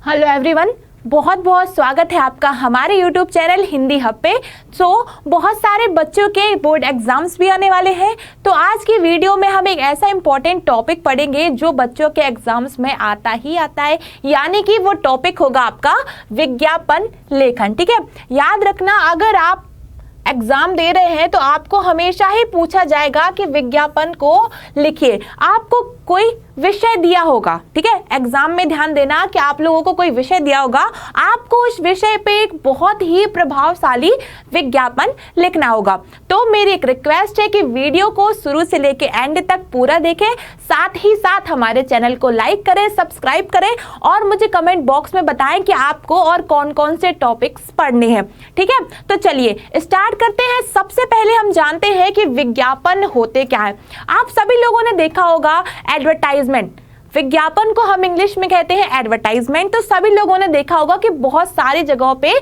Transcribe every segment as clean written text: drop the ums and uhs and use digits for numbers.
Hello everyone, बहुत बहुत स्वागत है आपका हमारे यूट्यूब चैनल हिंदी हब पे। बहुत सारे बच्चों के बोर्ड एग्जाम्स भी आने वाले हैं, तो आज की वीडियो में हम एक ऐसा इंपॉर्टेंट टॉपिक पढ़ेंगे जो बच्चों के एग्जाम्स में आता ही आता है, यानी कि वो टॉपिक होगा आपका विज्ञापन लेखन। ठीक है, याद रखना, अगर आप एग्जाम दे रहे हैं तो आपको हमेशा ही पूछा जाएगा कि विज्ञापन को लिखिए। आपको कोई विषय दिया होगा, ठीक है, एग्जाम में ध्यान देना कि आप लोगों को कोई विषय दिया होगा, आपको उस विषय पे एक बहुत ही प्रभावशाली विज्ञापन लिखना होगा। तो मेरी एक रिक्वेस्ट है कि वीडियो को शुरू से लेके एंड तक पूरा देखें, साथ ही साथ हमारे चैनल को लाइक करें, सब्सक्राइब करें और मुझे कमेंट बॉक्स में बताएं कि आपको और कौन कौन से टॉपिक्स पढ़ने हैं। ठीक है, तो चलिए स्टार्ट करते हैं। सबसे पहले हम जानते हैं कि विज्ञापन होते क्या है। आप सभी लोगों ने देखा होगा एडवर्टाइजमेंट, विज्ञापन को हम इंग्लिश में कहते हैं एडवर्टाइजमेंट। तो सभी लोगों ने देखा होगा कि बहुत सारी जगहों पे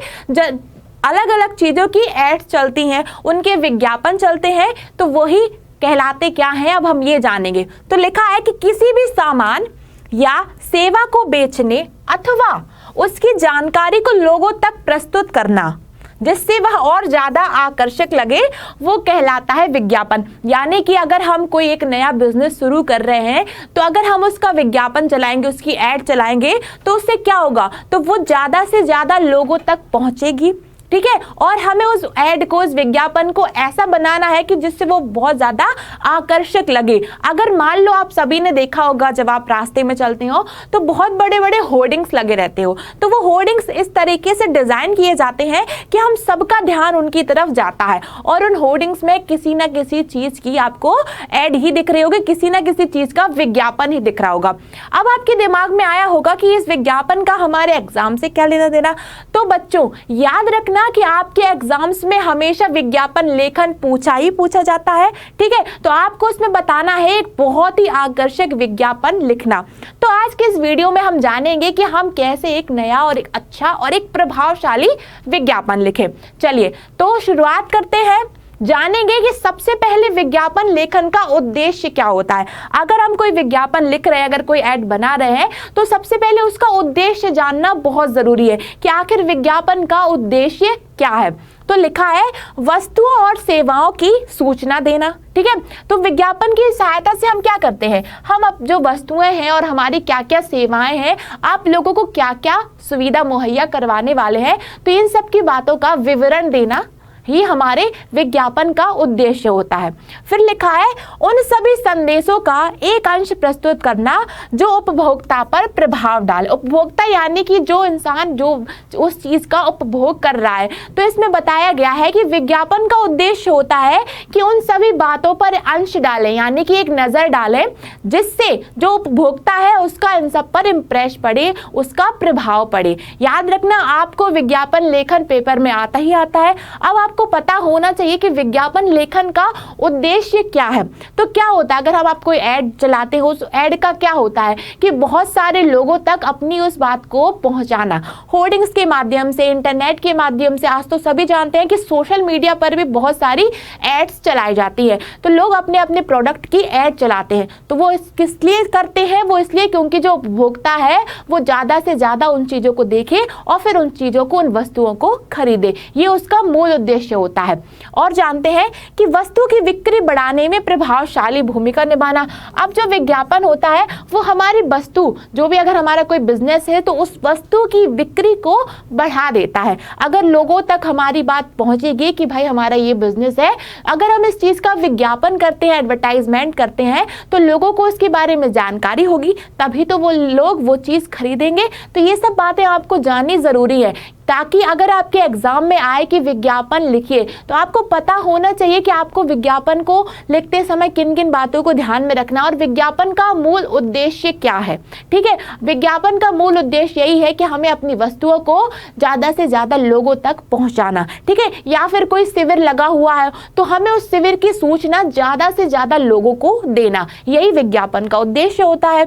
अलग अलग चीजों की एड्स चलती हैं, उनके विज्ञापन चलते हैं, तो वही कहलाते क्या हैं, अब हम ये जानेंगे। तो लिखा है कि किसी भी सामान या सेवा को बेचने अथवा उसकी जानकारी को लोगों तक प्रस्तुत करना जिससे वह और ज्यादा आकर्षक लगे, वो कहलाता है विज्ञापन। यानी कि अगर हम कोई एक नया बिजनेस शुरू कर रहे हैं तो अगर हम उसका विज्ञापन चलाएंगे, उसकी एड चलाएंगे, तो उससे क्या होगा, तो वो ज्यादा से ज्यादा लोगों तक पहुंचेगी। ठीक है, और हमें उस एड को, उस विज्ञापन को ऐसा बनाना है कि जिससे वो बहुत ज्यादा आकर्षक लगे। अगर मान लो आप सभी ने देखा होगा जब आप रास्ते में चलते हो तो बहुत बड़े बड़े होर्डिंग्स लगे रहते हो, तो वो होर्डिंग्स इस तरीके से डिजाइन किए जाते हैं कि हम सबका ध्यान उनकी तरफ जाता है और उन होर्डिंग्स में किसी ना किसी चीज की आपको एड ही दिख रही होगी, किसी ना किसी चीज का विज्ञापन ही दिख रहा होगा। अब आपके दिमाग में आया होगा कि इस विज्ञापन का हमारे एग्जाम से क्या लेना देना। तो बच्चों याद रखना कि आपके एग्जाम्स में हमेशा विज्ञापन लेखन पूछा ही पूछा जाता है। ठीक है, तो आपको उसमें बताना है एक बहुत ही आकर्षक विज्ञापन लिखना। तो आज के इस वीडियो में हम जानेंगे कि हम कैसे एक नया और एक अच्छा और एक प्रभावशाली विज्ञापन लिखें। चलिए तो शुरुआत करते हैं, जानेंगे कि सबसे पहले विज्ञापन लेखन का उद्देश्य क्या होता है। अगर हम कोई विज्ञापन लिख रहे हैं, अगर कोई ऐड बना रहे हैं, तो सबसे पहले उसका उद्देश्य जानना बहुत जरूरी है कि आखिर विज्ञापन का उद्देश्य क्या है। तो लिखा है वस्तुओं और सेवाओं की सूचना देना। ठीक है, तो विज्ञापन की सहायता से हम क्या करते हैं, हम अब जो वस्तुएं हैं और हमारी क्या क्या सेवाएं हैं, आप लोगों को क्या क्या सुविधा मुहैया करवाने वाले हैं, तो इन सब की बातों का विवरण देना ही हमारे विज्ञापन का उद्देश्य होता है। फिर लिखा है उन सभी संदेशों का एक अंश प्रस्तुत करना जो उपभोक्ता पर प्रभाव डाले। उपभोक्ता यानी कि जो इंसान जो उस चीज का उपभोग कर रहा है। तो इसमें बताया गया है कि विज्ञापन का उद्देश्य होता है कि उन सभी बातों पर अंश डालें, यानी कि एक नजर डालें जिससे जो उपभोक्ता है उसका इन सब पर इम्प्रेस पड़े, उसका प्रभाव पड़े। याद रखना, आपको विज्ञापन लेखन पेपर में आता ही आता है। अब आपको पता होना चाहिए कि विज्ञापन लेखन का उद्देश्य क्या है। तो क्या होता है, अगर आप कोई ऐड चलाते हो, उस ऐड का क्या होता है कि बहुत सारे लोगों तक अपनी उस बात को पहुंचाना, होर्डिंग्स के माध्यम से, इंटरनेट के माध्यम से। आज तो सभी जानते हैं कि सोशल मीडिया पर भी बहुत सारी एड्स चलाई जाती है, तो लोग अपने अपने प्रोडक्ट की एड चलाते हैं। तो वो किस लिए करते हैं, वो इसलिए क्योंकि जो उपभोक्ता है वो ज्यादा से ज्यादा उन चीजों को देखे और फिर उन चीजों को, उन वस्तुओं को खरीदे। ये उसका मूल उद्देश्य होता है। और जानते हैं कि वस्तु की बिक्री बढ़ाने में प्रभावशाली भूमिका निभाना। अब जो विज्ञापन होता है वो हमारी वस्तु, जो भी अगर हमारा कोई बिजनेस है तो उस वस्तु की बिक्री को बढ़ा देता है। अगर लोगों तक हमारी बात पहुंचेगी कि भाई हमारा ये बिजनेस है, अगर हम इस चीज का विज्ञापन करते हैं, एडवर्टाइजमेंट करते हैं, तो लोगों को उसके बारे में जानकारी होगी, तभी तो वो लोग वो चीज खरीदेंगे। तो ये सब बातें आपको जाननी जरूरी है, ताकि अगर आपके एग्जाम में आए कि विज्ञापन लिखिए, तो आपको पता होना चाहिए कि आपको विज्ञापन को लिखते समय किन किन बातों को ध्यान में रखना और विज्ञापन का मूल उद्देश्य क्या है। ठीक है, विज्ञापन का मूल उद्देश्य यही है कि हमें अपनी वस्तुओं को ज्यादा से ज्यादा लोगों तक पहुंचाना। ठीक है, या फिर कोई शिविर लगा हुआ है तो हमें उस शिविर की सूचना ज्यादा से ज्यादा लोगों को देना, यही विज्ञापन का उद्देश्य होता है।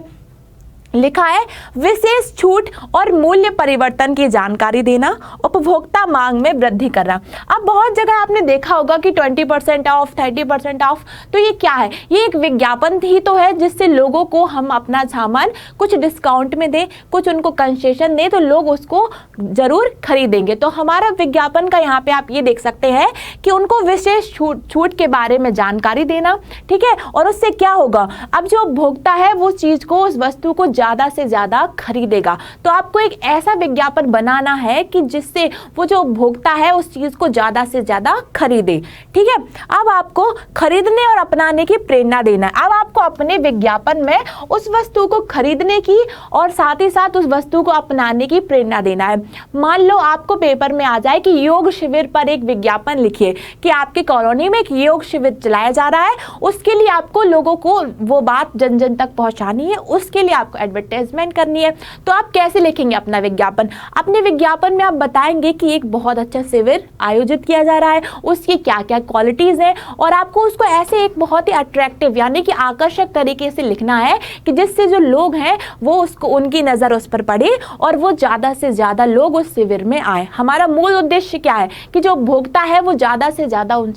लिखा है विशेष छूट और मूल्य परिवर्तन की जानकारी देना, उपभोक्ता मांग में वृद्धि करना। अब बहुत जगह आपने देखा होगा कि 20% ऑफ, 30% ऑफ, तो ये क्या है? ये एक विज्ञापन ही तो है जिससे लोगों को हम अपना सामान कुछ डिस्काउंट में दें, कुछ उनको कंसेशन दें, तो लोग उसको जरूर खरीदेंगे। तो हमारा विज्ञापन का यहाँ पे आप ये देख सकते हैं कि उनको विशेष छूट के बारे में जानकारी देना, ठीक है। और उससे क्या होगा, अब जो उपभोक्ता है वो चीज को, उस वस्तु को ज्यादा से ज्यादा खरीदेगा। तो आपको एक ऐसा विज्ञापन बनाना है कि जिससे वो जो उपभोक्ता है उस चीज को ज्यादा से ज्यादा खरीदे, ठीक है। अब आपको खरीदने और अपनाने की प्रेरणा देना है। अब आपको अपने विज्ञापन में उस वस्तु को खरीदने की और साथ ही साथ उस वस्तु को अपनाने की प्रेरणा देना है। मान लो आपको पेपर में आ जाए कि योग शिविर पर एक विज्ञापन लिखिए कि आपकी कॉलोनी में एक योग शिविर चलाया जा रहा है, उसके लिए आपको लोगों को वो बात जन जन तक पहुंचानी है, उसके लिए आपको एडवर्टाइजमेंट करनी है। तो आप कैसे लिखेंगे अपना विज्ञापन? अपने विज्ञापन में आप बताएंगे कि एक बहुत अच्छा शिविर आयोजित किया जा रहा है, उसकी क्या क्या क्वालिटीज है, और आपको उसको ऐसे एक बहुत ही अट्रैक्टिव यानी कि आकर्षक तरीके से लिखना है कि जिससे जो लोग हैं वो उसको, उनकी नजर उस पर पड़े और वो ज्यादा से ज्यादा लोग उस शिविर में आए। हमारा मूल उद्देश्य क्या है कि जो उपभोक्ता है वो ज्यादा से ज्यादा उन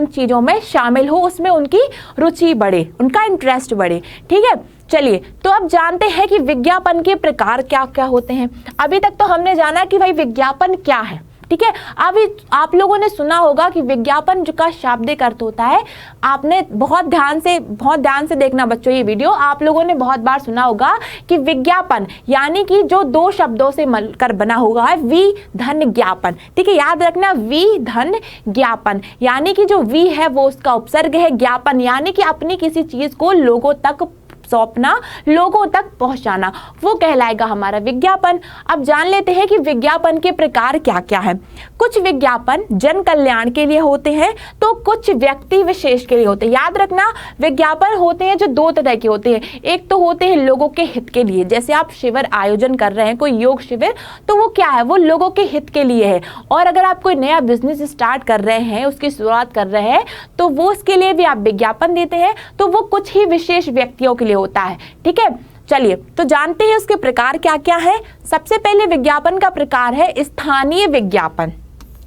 चीजों में शामिल हो, उसमें उनकी रुचि बढ़े, उनका इंटरेस्ट बढ़े, ठीक है। चलिए, तो अब जानते हैं कि विज्ञापन के प्रकार क्या क्या होते हैं। अभी तक तो हमने जाना कि भाई विज्ञापन क्या है, ठीक है। अभी आप लोगों ने सुना होगा कि विज्ञापन का शाब्दिक अर्थ होता है, आपने बहुत ध्यान से देखना बच्चों ये वीडियो, आप लोगों ने बहुत बार सुना होगा कि विज्ञापन यानी कि जो दो शब्दों से मिलकर बना हुआ है, वी धन ज्ञापन, ठीक है। याद रखना, वी धन ज्ञापन यानी कि जो वी है वो उसका उपसर्ग है, ज्ञापन यानी कि अपनी किसी चीज को लोगों तक सौंपना, लोगों तक पहुंचाना, वो कहलाएगा हमारा विज्ञापन। अब जान लेते हैं कि विज्ञापन के प्रकार क्या क्या है। कुछ विज्ञापन जन कल्याण के लिए होते हैं तो कुछ व्यक्ति विशेष के लिए होते हैं। याद रखना, विज्ञापन होते हैं जो दो तरह के होते हैं। एक तो होते हैं लोगों के हित के लिए, जैसे आप शिविर आयोजन कर रहे हैं, कोई योग शिविर, तो वो क्या है, वो लोगों के हित के लिए है। और अगर आप कोई नया बिजनेस स्टार्ट कर रहे हैं, उसकी शुरुआत कर रहे हैं, तो वो उसके लिए भी आप विज्ञापन देते हैं, तो वो कुछ ही विशेष व्यक्तियों के लिए होता है, ठीक है। चलिए, तो जानते हैं उसके प्रकार क्या क्या है। सबसे पहले विज्ञापन का प्रकार है स्थानीय विज्ञापन,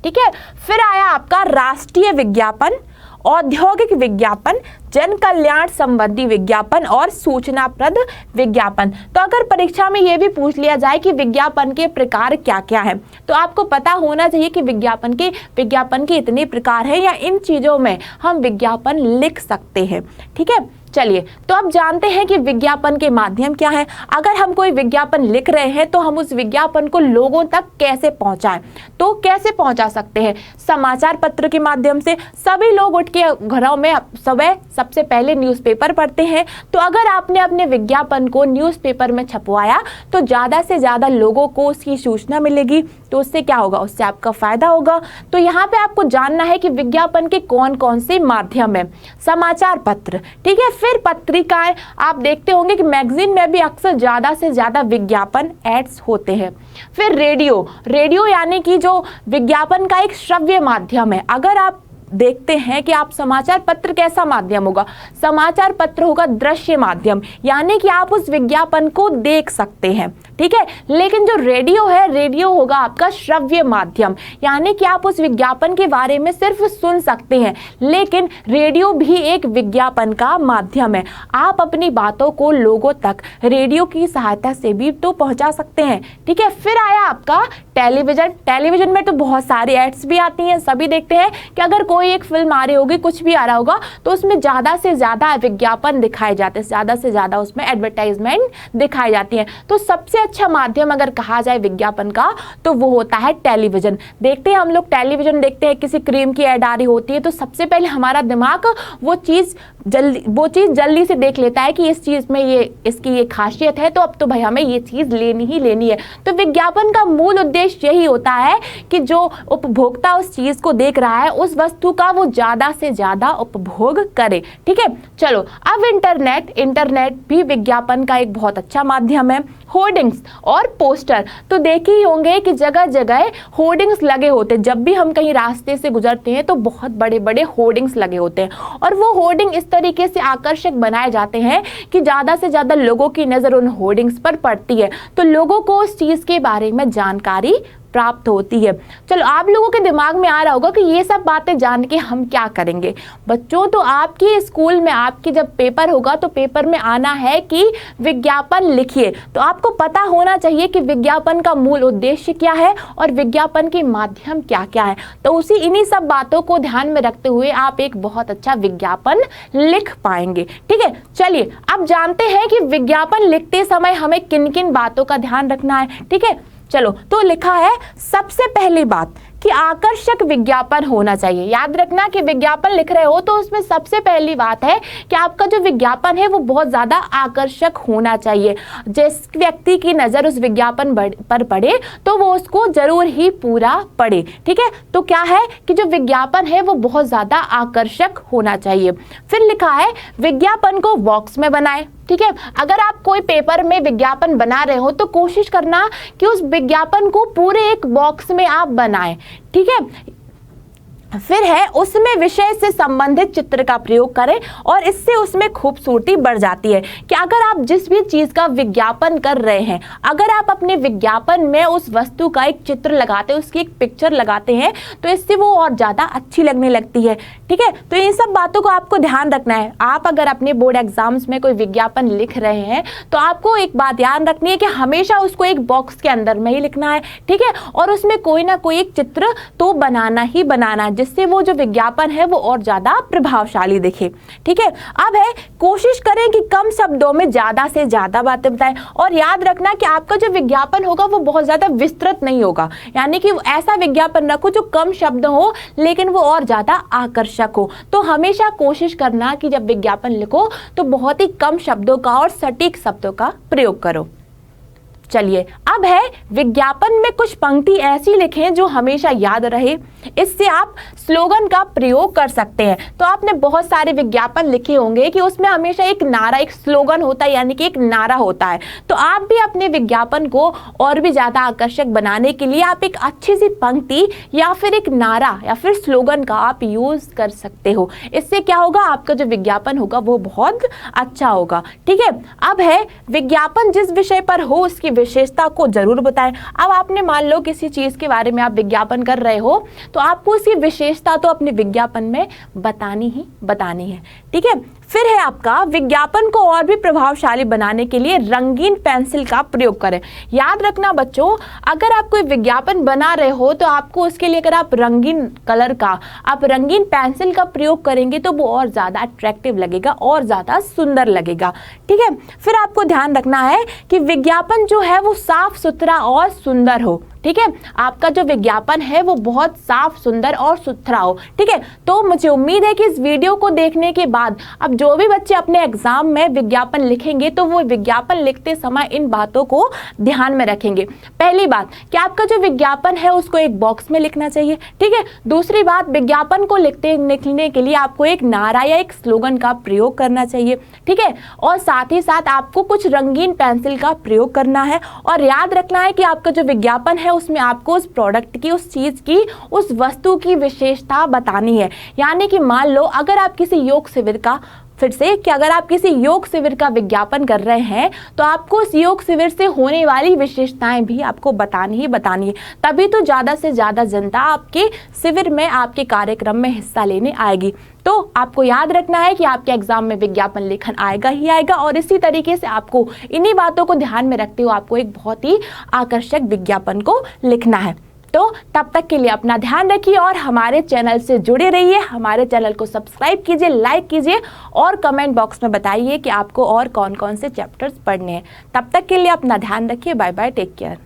ठीक है। फिर आया आपका राष्ट्रीय विज्ञापन, औद्योगिक विज्ञापन, जन कल्याण संबंधी विज्ञापन और सूचनाप्रद विज्ञापन। तो अगर परीक्षा में यह भी पूछ लिया जाए कि विज्ञापन के प्रकार क्या क्या है, तो आपको पता होना चाहिए कि विज्ञापन के इतने प्रकार हैं या इन चीजों में हम विज्ञापन लिख सकते हैं, ठीक है। चलिए, तो अब जानते हैं कि विज्ञापन के माध्यम क्या है। अगर हम कोई विज्ञापन लिख रहे हैं तो हम उस विज्ञापन को लोगों तक कैसे पहुंचाएं? तो कैसे पहुंचा सकते हैं? समाचार पत्र के माध्यम से। सभी लोग उठ के घरों में सुबह सबसे पहले न्यूज़पेपर पढ़ते हैं, तो अगर आपने अपने विज्ञापन को न्यूज़पेपर में छपवाया तो ज़्यादा से ज़्यादा लोगों को उसकी सूचना मिलेगी, तो उससे क्या होगा, उससे आपका फायदा होगा। तो यहाँ पे आपको जानना है कि विज्ञापन के कौन कौन से माध्यम है। समाचार पत्र, ठीक है। फिर पत्रिकाएं, आप देखते होंगे कि मैगजीन में भी अक्सर ज्यादा से ज्यादा विज्ञापन एड्स होते हैं। फिर रेडियो यानी कि जो विज्ञापन का एक श्रव्य माध्यम है। अगर आप देखते हैं कि आप समाचार पत्र कैसा माध्यम होगा, समाचार पत्र होगा दृश्य माध्यम, यानी कि आप उस विज्ञापन को देख सकते हैं, ठीक है। लेकिन जो रेडियो है, रेडियो होगा आपका श्रव्य माध्यम, यानी कि आप उस विज्ञापन के बारे में सिर्फ सुन सकते हैं। लेकिन रेडियो भी एक विज्ञापन का माध्यम है, आप अपनी बातों को लोगों तक रेडियो की सहायता से भी तो पहुंचा सकते हैं, ठीक है। फिर आया आपका टेलीविजन में तो बहुत सारी एड्स भी आती हैं, सभी देखते हैं कि अगर कोई एक फिल्म आ रही होगी, कुछ भी आ रहा होगा, तो उसमें ज्यादा से ज्यादा विज्ञापन दिखाए जाते हैं, ज्यादा से ज्यादा उसमें एडवर्टाइजमेंट दिखाई जाती है। तो सबसे अच्छा माध्यम अगर कहा जाए विज्ञापन का तो वो होता है टेलीविजन। देखते हैं हम लोग टेलीविजन देखते हैं, किसी क्रीम की ऐड आ रही होती है तो सबसे पहले हमारा दिमाग वो चीज जल्दी से देख लेता है कि इस चीज में इसकी ये खासियत है, तो अब तो भाई हमें ये चीज लेनी ही लेनी है। तो विज्ञापन का मूल उद्देश्य यही होता है कि जो उपभोक्ता उस चीज को देख रहा है, उस वस्तु वस्तु का वो ज़्यादा से ज़्यादा उपभोग करे। ठीक है, चलो अब इंटरनेट भी विज्ञापन का एक बहुत अच्छा माध्यम है। होर्डिंग्स और पोस्टर तो देखे ही होंगे कि जगह जगह होर्डिंग्स लगे होते हैं। जब भी हम कहीं रास्ते से गुजरते हैं तो बहुत बड़े बड़े होर्डिंग्स लगे होते हैं और वो होर्डिंग इस तरीके से आकर्षक बनाए जाते हैं कि ज़्यादा से ज़्यादा लोगों की नज़र उन होर्डिंग्स पर पड़ती है, तो लोगों को उस चीज़ के बारे में जानकारी प्राप्त होती है। चलो आप लोगों के दिमाग में आ रहा होगा कि ये सब बातें जान के हम क्या करेंगे। बच्चों, तो आपके स्कूल में आपकी जब पेपर होगा तो पेपर में आना है कि विज्ञापन लिखिए। तो आपको पता होना चाहिए कि विज्ञापन का मूल उद्देश्य क्या है और विज्ञापन के माध्यम क्या क्या है। तो इन्हीं सब बातों को ध्यान में रखते हुए आप एक बहुत अच्छा विज्ञापन लिख पाएंगे। ठीक है, चलिए अब जानते हैं कि विज्ञापन लिखते समय हमें किन किन बातों का ध्यान रखना है। ठीक है, चलो तो लिखा है सबसे पहली बात कि आकर्षक विज्ञापन होना चाहिए। याद रखना कि विज्ञापन लिख रहे हो तो उसमें सबसे पहली बात है कि आपका जो विज्ञापन है वो बहुत ज़्यादा आकर्षक होना चाहिए। जिस व्यक्ति की नज़र उस विज्ञापन पर पड़े तो वो उसको जरूर ही पूरा पढ़े। ठीक है, तो क्या है कि जो विज्ञापन है वो बहुत ज़्यादा आकर्षक होना चाहिए। फिर लिखा है विज्ञापन को बॉक्स में बनाए। ठीक है, अगर आप कोई पेपर में विज्ञापन बना रहे हो तो कोशिश करना कि उस विज्ञापन को पूरे एक बॉक्स में आप बनाएं। ठीक है, फिर है उसमें विषय से संबंधित चित्र का प्रयोग करें और इससे उसमें खूबसूरती बढ़ जाती है कि अगर आप जिस भी चीज़ का विज्ञापन कर रहे हैं, अगर आप अपने विज्ञापन में उस वस्तु का एक चित्र लगाते हैं, उसकी एक पिक्चर लगाते हैं तो इससे वो और ज़्यादा अच्छी लगने लगती है। ठीक है, तो इन सब बातों को आपको ध्यान रखना है। आप अगर अपने बोर्ड एग्जाम्स में कोई विज्ञापन लिख रहे हैं तो आपको एक बात ध्यान रखनी है कि हमेशा उसको एक बॉक्स के अंदर में ही लिखना है। ठीक है, और उसमें कोई ना कोई एक चित्र तो बनाना ही बनाना है जिससे वो जो विज्ञापन है वो और ज्यादा प्रभावशाली दिखे। ठीक है, अब है कोशिश करें कि कम शब्दों में ज्यादा से ज्यादा बातें बताएं और याद रखना कि आपका जो विज्ञापन होगा वो बहुत ज्यादा विस्तृत नहीं होगा, यानी कि ऐसा विज्ञापन रखो जो कम शब्द हो लेकिन वो और ज्यादा आकर्षक हो। तो हमेशा कोशिश करना कि जब विज्ञापन लिखो तो बहुत ही कम शब्दों का और सटीक शब्दों का प्रयोग करो। चलिए अब है विज्ञापन में कुछ पंक्ति ऐसी लिखें जो हमेशा याद रहे। इससे आप स्लोगन का प्रयोग कर सकते हैं। तो आपने बहुत सारे विज्ञापन लिखे होंगे कि उसमें हमेशा एक नारा, एक स्लोगन होता है, यानी कि एक नारा होता है। तो आप भी अपने विज्ञापन को और भी ज्यादा आकर्षक बनाने के लिए आप एक अच्छी सी पंक्ति या फिर एक नारा या फिर स्लोगन का आप यूज कर सकते हो। इससे क्या होगा, आपका जो विज्ञापन होगा वो बहुत अच्छा होगा। ठीक है, अब है विज्ञापन जिस विषय पर हो उसकी विशेषता को जरूर बताएं। अब आपने मान लो किसी चीज के बारे में आप विज्ञापन कर रहे हो तो आपको उसकी विशेषता तो अपने विज्ञापन में बतानी है। ठीक है, फिर है आपका विज्ञापन को और भी प्रभावशाली बनाने के लिए रंगीन पेंसिल का प्रयोग करें। याद रखना बच्चों, अगर आप कोई विज्ञापन बना रहे हो तो आपको उसके लिए अगर आप रंगीन कलर का, आप रंगीन पेंसिल का प्रयोग करेंगे तो वो और ज्यादा अट्रैक्टिव लगेगा और ज्यादा सुंदर लगेगा। ठीक है, फिर आपको ध्यान रखना है कि विज्ञापन जो है वो साफ सुथरा और सुंदर हो। ठीक है, आपका जो विज्ञापन है वो बहुत साफ सुंदर और सुथरा हो। ठीक है, तो मुझे उम्मीद है कि इस वीडियो को देखने के बाद अब जो भी बच्चे अपने एग्जाम में विज्ञापन लिखेंगे तो वो विज्ञापन लिखते समय इन बातों को ध्यान में रखेंगे। पहली बात कि आपका जो विज्ञापन है उसको एक बॉक्स में लिखना चाहिए। ठीक है, दूसरी बात विज्ञापन को लिखने के लिए आपको एक नारा या एक स्लोगन का प्रयोग करना चाहिए। ठीक है, और साथ ही साथ आपको कुछ रंगीन पेंसिल का प्रयोग करना है और याद रखना है कि आपका जो विज्ञापन है उसमें आपको उस प्रोडक्ट की, उस चीज की, उस वस्तु की विशेषता बतानी है। यानी कि मान लो अगर आप किसी योग शिविर का, फिर से कि अगर आप किसी योग शिविर का विज्ञापन कर रहे हैं तो आपको उस योग शिविर से होने वाली विशेषताएं भी आपको बतानी है। तभी तो ज्यादा से ज्यादा जनता आपके शिविर में, आपके कार्यक्रम में हिस्सा लेने आएगी। तो आपको याद रखना है कि आपके एग्जाम में विज्ञापन लेखन आएगा ही आएगा और इसी तरीके से आपको इन्हीं बातों को ध्यान में रखते हुए आपको एक बहुत ही आकर्षक विज्ञापन को लिखना है। तो तब तक के लिए अपना ध्यान रखिए और हमारे चैनल से जुड़े रहिए। हमारे चैनल को सब्सक्राइब कीजिए, लाइक कीजिए और कमेंट बॉक्स में बताइए कि आपको और कौन कौन से चैप्टर्स पढ़ने हैं। तब तक के लिए अपना ध्यान रखिए। Bye bye, take care.